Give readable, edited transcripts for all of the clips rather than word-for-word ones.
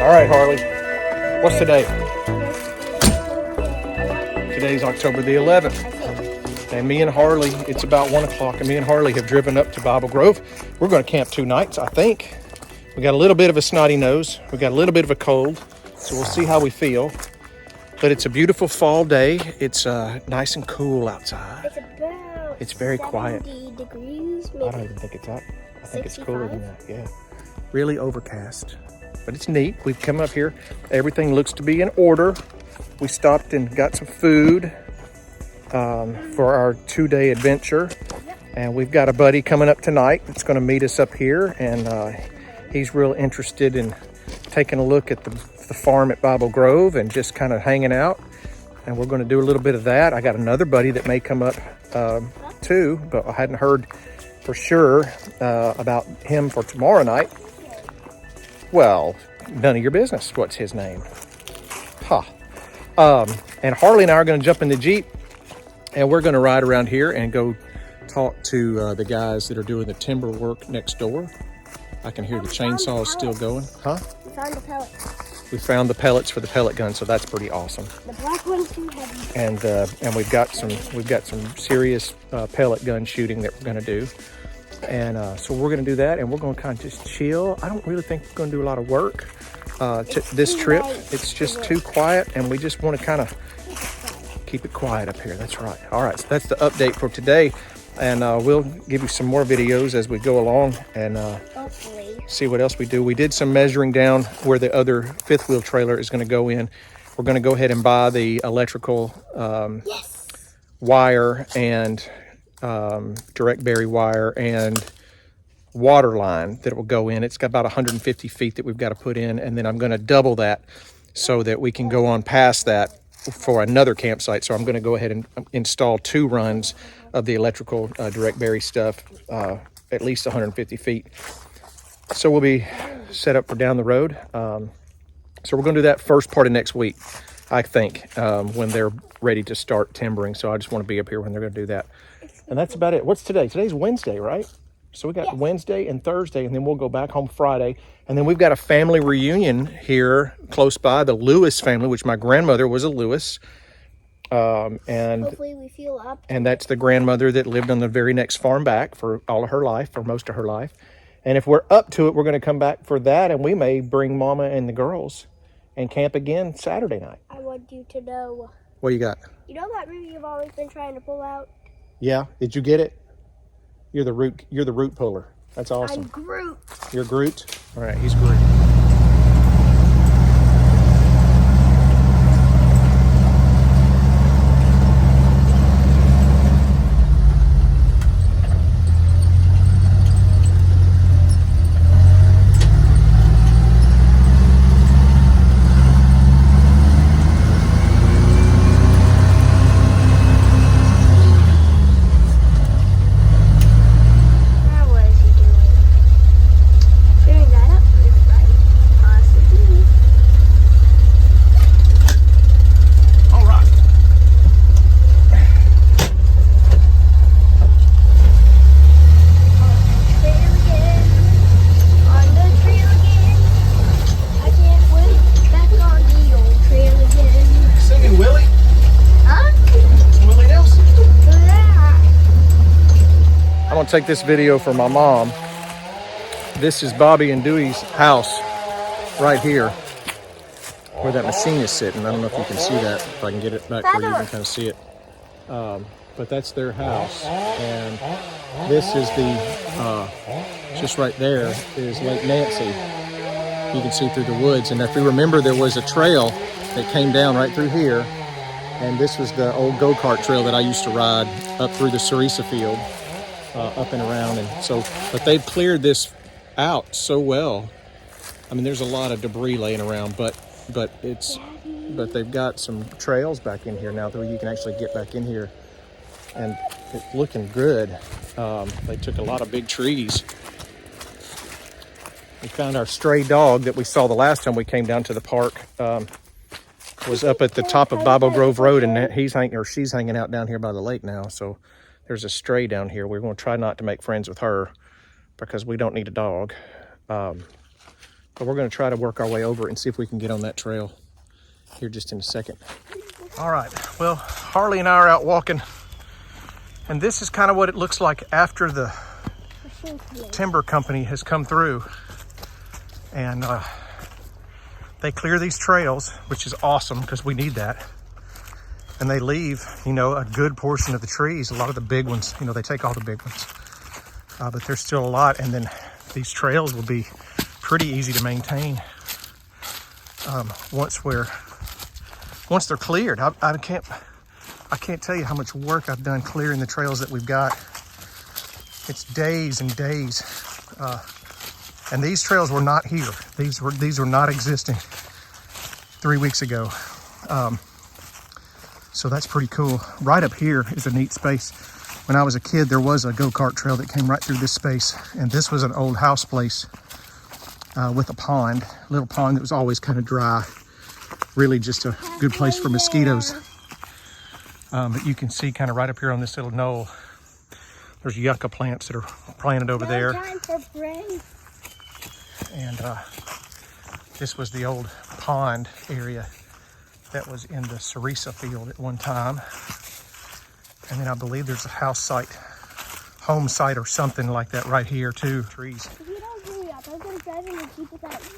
All right, Harley. What's today? Today's October the 11th. And me and Harley, it's about 1 o'clock, and me and Harley have driven up to Bible Grove. We're going to camp 2 nights, I think. We got a little bit of a snotty nose. We got a little bit of a cold, so we'll see how we feel. But it's a beautiful fall day. It's nice and cool outside. It's about It's very quiet. 70 degrees, maybe. I don't even think it's that. I think it's cooler 65? than that, yeah. Really overcast, but it's neat. We've come up here. Everything looks to be in order. We stopped and got some food for our 2-day adventure. And we've got a buddy coming up tonight that's going to meet us up here. And he's real interested in taking a look at the farm at Bible Grove and just kind of hanging out. And we're going to do a little bit of that. I got another buddy that may come up too, but I hadn't heard for sure about him for tomorrow night. Well, none of your business. What's his name? And Harley and I are going to jump in the Jeep, and we're going to ride around here and go talk to the guys that are doing the timber work next door. I can hear the chainsaws still going. Huh? We found the pellets. We found the pellets for the pellet gun, so that's pretty awesome. The black one's too heavy. And we've got some serious pellet gun shooting that we're going to do. And so we're going to do that, and we're going to kind of just chill. I don't really think we're going to do a lot of work this trip. It's just too quiet, and we just want to kind of keep it quiet up here. That's right. All right, so that's the update for today, and we'll give you some more videos as we go along and Hopefully. see what else we do. We did some measuring down where the other fifth wheel trailer is going to go in. We're going to go ahead and buy the electrical wire and direct bury wire and water line that will go in. It's got about 150 feet that we've got to put in, and then I'm going to double that so that we can go on past that for another campsite. So I'm going to go ahead and install 2 runs of the electrical direct bury stuff, at least 150 feet. So we'll be set up for down the road. So we're going to do that first part of next week, I think, when they're ready to start timbering. So I just want to be up here when they're going to do that. And that's about it. What's today? Today's Wednesday, right? So we got Wednesday and Thursday, and then we'll go back home Friday. And then we've got a family reunion here close by, the Lewis family, which my grandmother was a Lewis. And Hopefully we feel up. And that's the grandmother that lived on the very next farm back for all of her life, for most of her life. And if we're up to it, we're going to come back for that, and we may bring Mama and the girls and camp again Saturday night. I want you to know. What do you got? You know that root you've always been trying to pull out? Yeah, did you get it? You're the root puller. That's awesome. I'm Groot. You're Groot? All right, he's Groot. Take this video for my mom. This is Bobby and Dewey's house right here where that machine is sitting. I don't know if you can see that, if I can get it back where you can kind of see it. But that's their house. And this is just right there is Lake Nancy. You can see through the woods. And if you remember, there was a trail that came down right through here. And this was the old go-kart trail that I used to ride up through the Cerisa field. Up and around, and so, but they've cleared this out so well. I mean, there's a lot of debris laying around, but they've got some trails back in here now that you can actually get back in here, and it's looking good. They took a lot of big trees. We found our stray dog that we saw the last time we came down to the park. Was up at the top of Bible Grove Road, and she's hanging out down here by the lake now. So there's a stray down here. We're going to try not to make friends with her because we don't need a dog. But we're going to try to work our way over it and see if we can get on that trail here just in a second. All right, well, Harley and I are out walking, and this is kind of what it looks like after the timber company has come through. And they clear these trails, which is awesome because we need that. And they leave, you know, a good portion of the trees, a lot of the big ones, you know, they take all the big ones. But there's still a lot, and then these trails will be pretty easy to maintain once they're cleared. I can't tell you how much work I've done clearing the trails that we've got. It's days and days, and these trails were not here. These were not existing 3 weeks ago. So that's pretty cool. Right up here is a neat space. When I was a kid, there was a go-kart trail that came right through this space, and this was an old house place with a pond, a little pond that was always kind of dry. Really just a good place for mosquitoes. But you can see kind of right up here on this little knoll, there's yucca plants that are planted over there. Time for break. And this was the old pond area that was in the Cerisa field at one time. And then I believe there's a house site, home site or something like that right here too. Trees. If you don't hurry up, I'm gonna drive in and keep without you.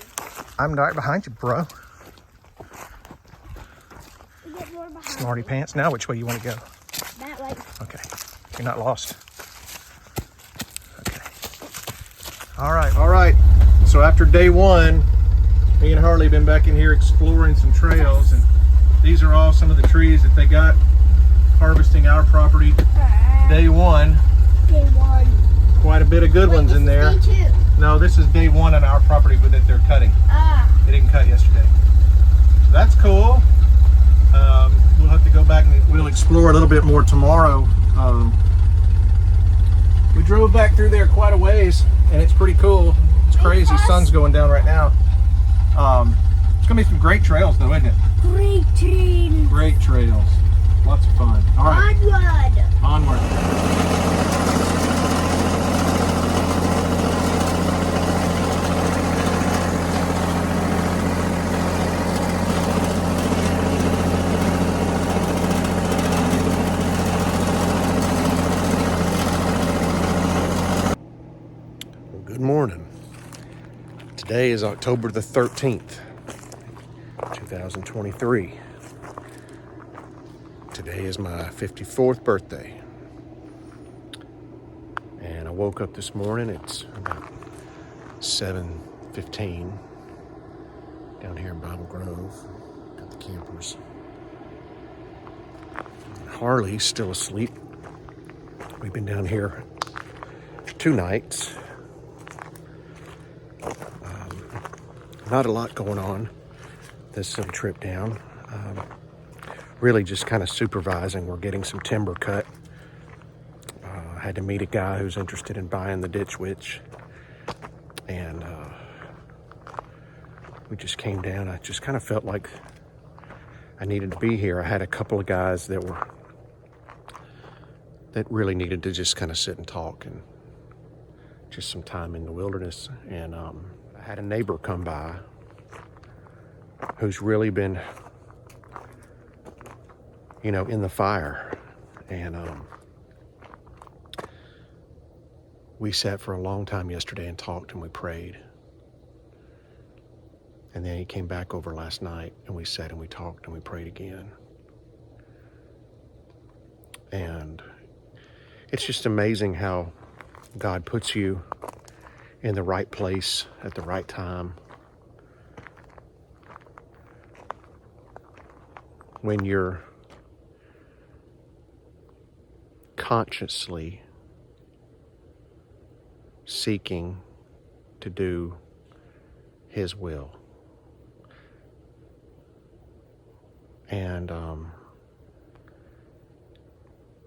I'm right behind you, bro. You get more behind Smarty pants. Now which way you want to go? that way. Okay. You're not lost. Okay. All right. So after day one, me and Harley have been back in here exploring some trails, and these are all some of the trees that they got harvesting our property. Day one. Day one. Quite a bit of good ones in there. Day two. No, this is day one on our property that they're cutting. They didn't cut yesterday. So that's cool. We'll have to go back and we'll explore a little bit more tomorrow. We drove back through there quite a ways, and it's pretty cool. It's crazy. Sun's going down right now. It's gonna be some great trails though, isn't it? Great train. Great trails. Lots of fun. All right. Onward. Good morning. Today is October the 13th, 2023. Today is my 54th birthday. And I woke up this morning, it's about 7:15 down here in Bible Grove. Got the campers. Harley's still asleep. We've been down here 2 nights. Not a lot going on this trip down. Really just kind of supervising. We're getting some timber cut. I had to meet a guy who's interested in buying the Ditch Witch. And we just came down. I just kind of felt like I needed to be here. I had a couple of guys that really needed to just kind of sit and talk and just some time in the wilderness. And I had a neighbor come by who's really been, you know, in the fire. And we sat for a long time yesterday and talked and we prayed. And then he came back over last night and we sat and we talked and we prayed again. And it's just amazing how God puts you in the right place at the right time. When you're consciously seeking to do His will. And,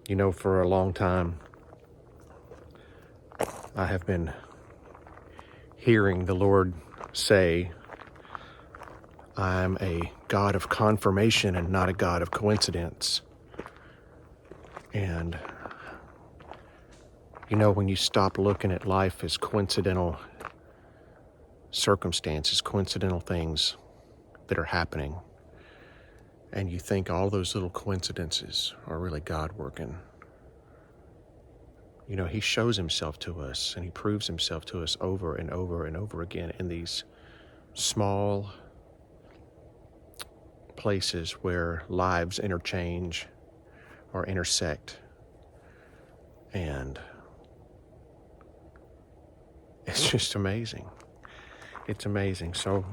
you know, for a long time, I have been hearing the Lord say, I'm a God of confirmation and not a God of coincidence. And, you know, when you stop looking at life as coincidental circumstances, coincidental things that are happening. And you think all those little coincidences are really God working. You know, he shows himself to us and he proves himself to us over and over and over again in these small places where lives interchange or intersect. And it's just amazing. It's amazing. So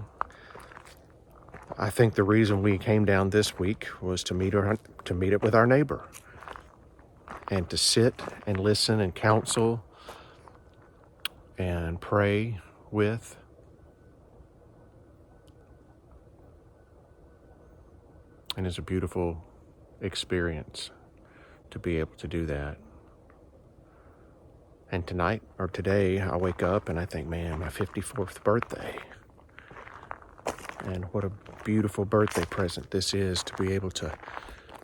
I think the reason we came down this week was to meet it with our neighbor and to sit and listen and counsel and pray with. And it's a beautiful experience to be able to do that. And tonight, or today, I wake up and I think, man, my 54th birthday. And what a beautiful birthday present this is, to be able to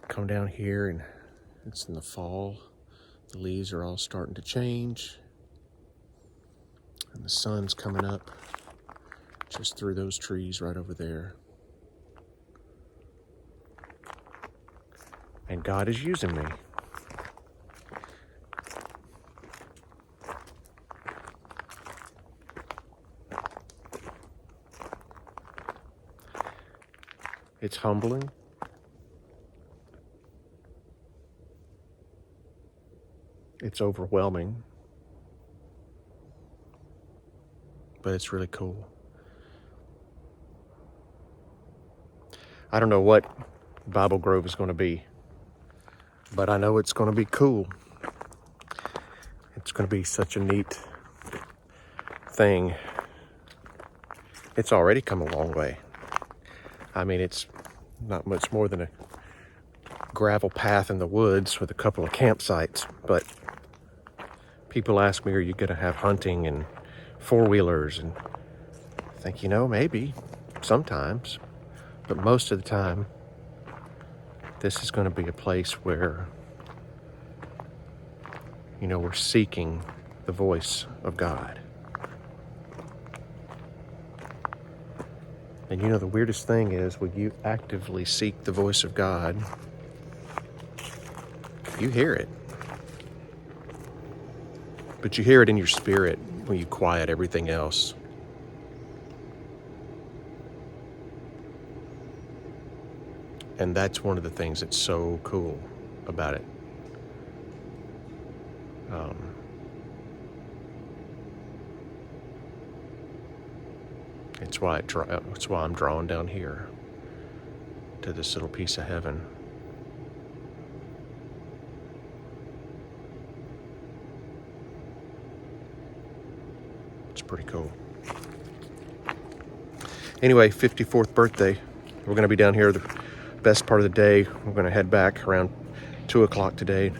come down here, and it's in the fall. The leaves are all starting to change. And the sun's coming up just through those trees right over there. And God is using me. It's humbling. It's overwhelming. But it's really cool. I don't know what Bible Grove is going to be, but I know it's going to be cool. It's going to be such a neat thing. It's already come a long way. I mean, it's not much more than a gravel path in the woods with a couple of campsites, but people ask me, are you going to have hunting and four-wheelers? And I think, maybe sometimes, but most of the time, this is going to be a place where, we're seeking the voice of God. And the weirdest thing is, when you actively seek the voice of God, you hear it. But you hear it in your spirit when you quiet everything else. And that's one of the things that's so cool about it. It's why I'm drawn down here to this little piece of heaven. It's pretty cool. Anyway, 54th birthday. We're going to be down here the best part of the day. We're going to head back around 2 o'clock today.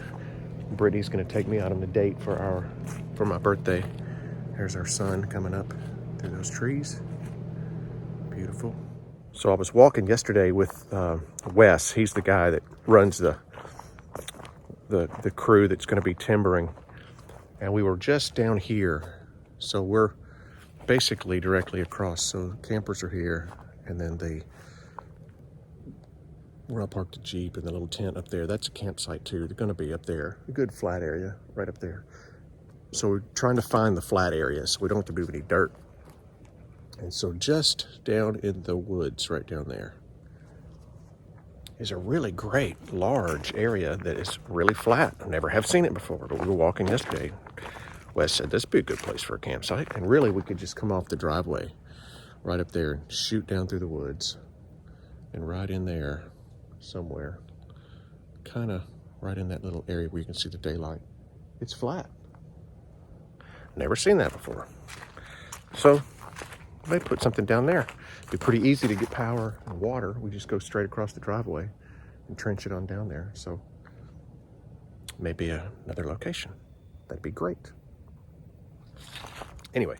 Brittany's going to take me out on the date for my birthday. There's our sun coming up through those trees. Beautiful. So I was walking yesterday with Wes. He's the guy that runs the crew that's going to be timbering. And we were just down here. So we're basically directly across. So the campers are here. And then where I parked the Jeep and the little tent up there, that's a campsite too. They're going to be up there. A good flat area right up there. So we're trying to find the flat area so we don't have to move any dirt. And so just down in the woods right down there is a really great large area that is really flat. I never have seen it before, but we were walking yesterday. Wes said this would be a good place for a campsite. And really we could just come off the driveway right up there and shoot down through the woods and right in there somewhere, kind of right in that little area where you can see the daylight. It's flat. Never seen that before. So they put something down there. It'd be pretty easy to get power and water. We just go straight across the driveway and trench it on down there. So maybe another location. That'd be great. Anyway.